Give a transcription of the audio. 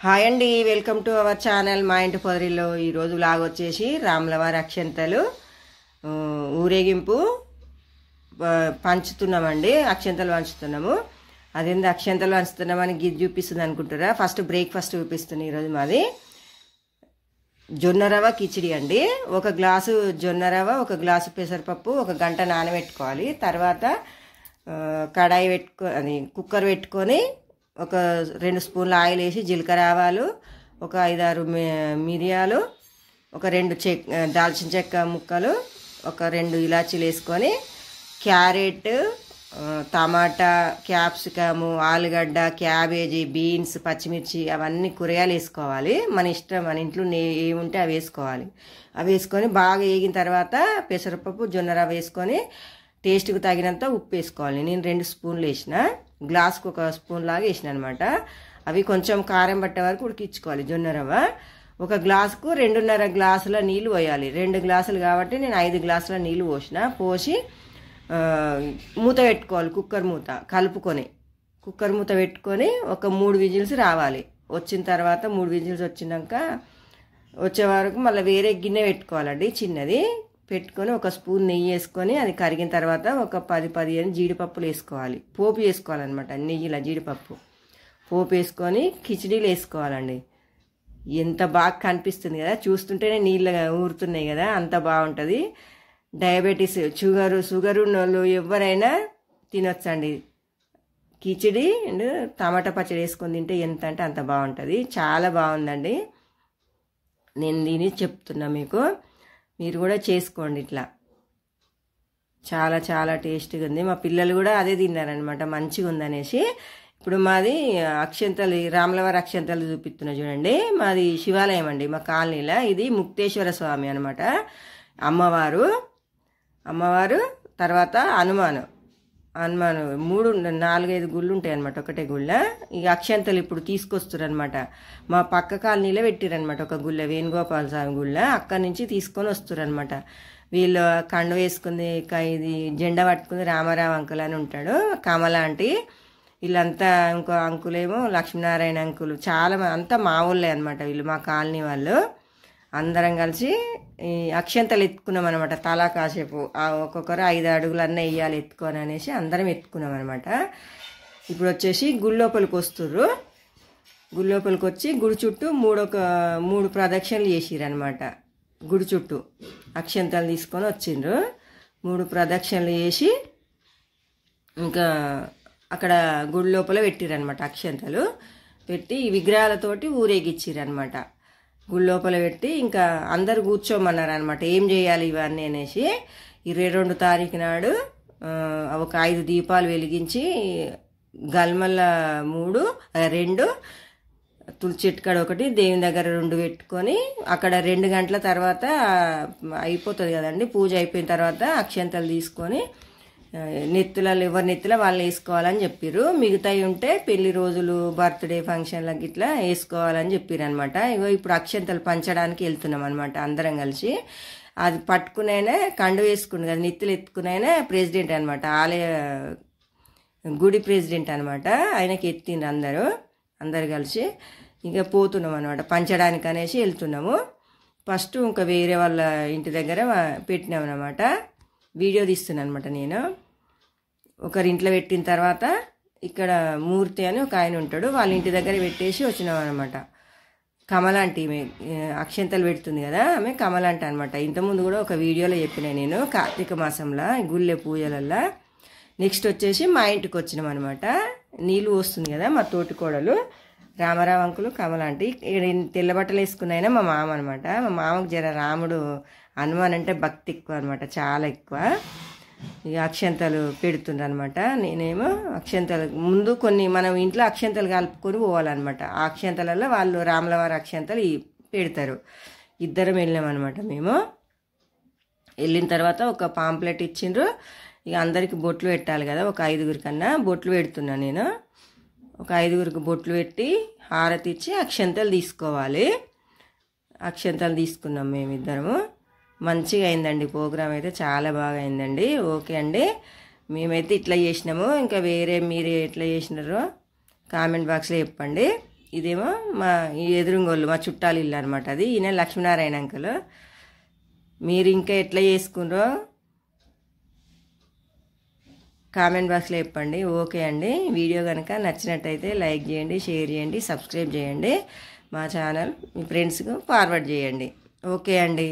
Hi అండి, welcome to our channel మా ఇంటి పొదరిలో. ఈరోజు వ్లాగ్ వచ్చేసి రాములవారి అక్షంతలు ఊరేగింపు పంచుతున్నామండి. అక్షంతలు పంచుతున్నాము. అదేంది అక్షంతలు పంచుతున్నామని గిది చూపిస్తుంది అనుకుంటారా? ఫస్ట్ బ్రేక్ఫాస్ట్ చూపిస్తుంది. ఈరోజు మాది జొన్న రవ్వ కిచిడి అండి. ఒక గ్లాసు జొన్న రవ్వ, ఒక గ్లాసు పెసరపప్పు ఒక గంట నానబెట్టుకోవాలి. తర్వాత కడాయి అది కుక్కర్ పెట్టుకొని ఒక 2 స్పూన్ల ఆయిల్ వేసి జీలకర్ర ఆవాలు, ఒక 5-6 మిరియాలు, ఒక 2 దాల్చిన చెక్క ముక్కలు, ఒక 2 ఇలాచీలు వేసుకొని క్యారెట్, టమాటా, క్యాప్సికము, ఆలుగడ్డ, క్యాబేజీ, బీన్స్, పచ్చిమిర్చి అవన్నీ కూరగాయలు వేసుకోవాలి. మన ఇష్టం, మన ఇంట్లో ఏముంటే అవి వేసుకోవాలి. అవి వేసుకొని బాగా వేగిన తర్వాత పెసరపప్పు, జొన్న రవ్వ వేసుకొని టేస్ట్కి తగినంత ఉప్పు వేసుకోవాలి. నేను 2 స్పూన్లు వేసిన, గ్లాస్కి 1 స్పూన్ లాగా వేసిన అనమాట. అవి కొంచెం కారం పట్టే వరకు ఉడికించుకోవాలి. జొన్న రవ్వ ఒక గ్లాసుకు 2.5 గ్లాసుల నీళ్ళు పోయాలి. 2 గ్లాసులు కాబట్టి నేను 5 గ్లాసుల నీళ్ళు పోసి మూత పెట్టుకోవాలి. కుక్కర్ మూత కలుపుకొని కుక్కర్ మూత పెట్టుకొని ఒక 3 విజిల్స్ రావాలి. వచ్చిన తర్వాత 3 విజిల్స్ వచ్చినాక వచ్చే వరకు మళ్ళీ వేరే గిన్నె పెట్టుకోవాలండి, చిన్నది పెట్టుకొని 1 స్పూన్ నెయ్యి వేసుకొని అది కరిగిన తర్వాత ఒక 10-15 జీడిపప్పులు వేసుకోవాలి. పోపు వేసుకోవాలన్నమాట. నెయ్యిలో జీడిపప్పు పోపు వేసుకొని కిచిడీలు వేసుకోవాలండి. ఎంత బాగా కనిపిస్తుంది కదా, చూస్తుంటేనే నీళ్ళు ఊరుతున్నాయి కదా, అంత బాగుంటుంది. డయాబెటీస్, షుగర్ ఉన్న వాళ్ళు ఎవరైనా తినొచ్చండి. కిచిడి అండ్ టమాటా పచ్చడి వేసుకొని తింటే ఎంత అంటే అంత బాగుంటుంది. చాలా బాగుందండి. నేను దీన్ని చెప్తున్నా మీకు, మీరు కూడా చేసుకోండి. ఇట్లా చాలా చాలా టేస్టీగా ఉంది. మా పిల్లలు కూడా అదే తిన్నారనమాట, మంచిగా ఉందనేసి. ఇప్పుడు మాది అక్షంతలు, రాములవారి అక్షంతలు చూపిస్తున్నా చూడండి. మాది శివాలయం అండి మా కాలనీలో. ఇది ముక్తేశ్వర స్వామి అనమాట. అమ్మవారు తర్వాత హనుమాను 3-4-5 గుళ్ళు ఉంటాయి అనమాట, ఒకటే గుళ్ళ. ఈ అక్షంతలు ఇప్పుడు తీసుకొస్తారు అనమాట. మా పక్క కాలనీలో పెట్టిరనమాట ఒక గుళ్ళ, వేణుగోపాల స్వామి గుళ్ళ. అక్కడి నుంచి తీసుకొని వస్తారు అనమాట. వీళ్ళు కండు వేసుకుంది, ఇది జెండా పట్టుకుంది రామారావు అంకుల్ అని ఉంటాడు, కమల ఆంటీ, వీళ్ళంతా. ఇంకో అంకులేమో లక్ష్మీనారాయణ అంకులు. చాలా అంతా మా ఊళ్ళే అనమాట వీళ్ళు, మా కాలనీ వాళ్ళు. అందరం కలిసి ఈ అక్షంతలు ఎత్తుకున్నాం అనమాట. తలా కాసేపు ఒక్కొక్కరు 5 అడుగులన్నా వేయాలి ఎత్తుకొని అనేసి అందరం ఎత్తుకున్నాం అనమాట. ఇప్పుడు వచ్చేసి గుళ్ళోపలికి వస్తుర్రు. గుళ్ళోపలికి వచ్చి గుడి చుట్టూ 3 ప్రదక్షిణలు చేసిరనమాట. గుడి చుట్టూ అక్షంతలు తీసుకొని వచ్చిండ్రు. 3 ప్రదక్షిణలు చేసి ఇంకా అక్కడ గుడి లోపల పెట్టిరనమాట. అక్షంతలు పెట్టి విగ్రహాలతోటి ఊరేగిచ్చిరనమాట. గుడి లోపల పెట్టి ఇంకా అందరు కూర్చోమన్నారు అనమాట, ఏం చేయాలి ఇవన్నీ అనేసి. 22 తారీఖు నాడు ఒక 5 దీపాలు వెలిగించి గల్మల్ల 2 తులసి చెట్టు కాడ 1, దేవుని దగ్గర 2 పెట్టుకొని అక్కడ 2 గంటల తర్వాత అయిపోతుంది కదండి. పూజ అయిపోయిన తర్వాత అక్షంతలు తీసుకొని నెత్తులలో ఎవరి నెత్తిలో వాళ్ళు వేసుకోవాలని చెప్పారు. మిగతాయి ఉంటే పెళ్లి రోజులు, బర్త్డే ఫంక్షన్లకి ఇట్లా వేసుకోవాలని చెప్పారు అనమాట. ఇప్పుడు అక్షంతలు పంచడానికి వెళ్తున్నాం అనమాట అందరం కలిసి. అది పట్టుకునైనా కండు వేసుకుని కదా, నెత్తులు ఎత్తుకునైనా ప్రెసిడెంట్ అనమాట, ఆలయ గుడి ప్రెసిడెంట్ అనమాట. ఆయనకి ఎత్తిండ్రు అందరు కలిసి. ఇంకా పోతున్నాం అనమాట పంచడానికి అనేసి వెళ్తున్నాము. ఫస్ట్ ఇంకా వేరే వాళ్ళ ఇంటి దగ్గర పెట్టినాం అనమాట. వీడియో తీస్తున్నాను అనమాట నేను. ఒకరింట్లో పెట్టిన తర్వాత ఇక్కడ మూర్తి అని ఒక ఆయన ఉంటాడు, వాళ్ళ ఇంటి దగ్గర పెట్టేసి వచ్చినాం అనమాట. కమలాంటి అక్షంతలు పెడుతుంది కదా, ఆమె కమలాంటి అనమాట. ఇంతకుముందు కూడా ఒక వీడియోలో చెప్పిన నేను, కార్తీక మాసంలో గుళ్ళె పూజలల్లో. నెక్స్ట్ వచ్చేసి మా ఇంటికి వచ్చినాం అనమాట. నీళ్ళు వస్తుంది కదా మా తోటికోడలు రామారావు అంకులు, కమలాంటి. ఇక్కడ తెల్ల బట్టలు వేసుకున్నాయినా మా మామ అనమాట. మా మామకు జర రాముడు, హనుమాన్ అంటే భక్తి ఎక్కువ అనమాట, చాలా ఎక్కువ. ఇక అక్షంతలు పెడుతుండ్రు అనమాట. నేనేమో అక్షంతలు ముందు కొన్ని మనం ఇంట్లో అక్షంతలు కలుపుకొని పోవాలన్నమాట. ఆ అక్షంతలలో వాళ్ళు రాములవారి అక్షంతలు పెడతారు. ఇద్దరం వెళ్ళాం అనమాట. మేము వెళ్ళిన తర్వాత ఒక పాంప్లెట్ ఇచ్చిండ్రు. ఇక అందరికి బొట్లు పెట్టాలి కదా, ఒక 5గురి కన్నా బొట్లు పెడుతున్నా నేను. ఒక 5గురికి బొట్లు పెట్టి హారతి ఇచ్చి అక్షంతలు తీసుకోవాలి. అక్షంతలు తీసుకున్నాం మేమిద్దరము. మంచిగా అయిందండి ప్రోగ్రామ్ అయితే, చాలా బాగా అయిందండి. ఓకే అండి, మేమైతే ఇట్లా చేసినాము. ఇంకా వేరే మీరు ఎట్లా చేసినారో కామెంట్ బాక్స్లో చెప్పండి. ఇదేమో మా ఎదురుంగోళ్ళు మా చుట్టాలు ఇల్లు అనమాట. అది ఈయన లక్ష్మీనారాయణ అంకుల్. మీరు ఇంకా ఎట్లా చేసుకున్నారో కామెంట్ బాక్స్లో చెప్పండి. ఓకే అండి. వీడియో కనుక నచ్చినట్టయితే లైక్ చేయండి, షేర్ చేయండి, సబ్స్క్రైబ్ చేయండి. మా ఛానల్ మీ ఫ్రెండ్స్కు ఫార్వర్డ్ చేయండి. ఓకే అండి.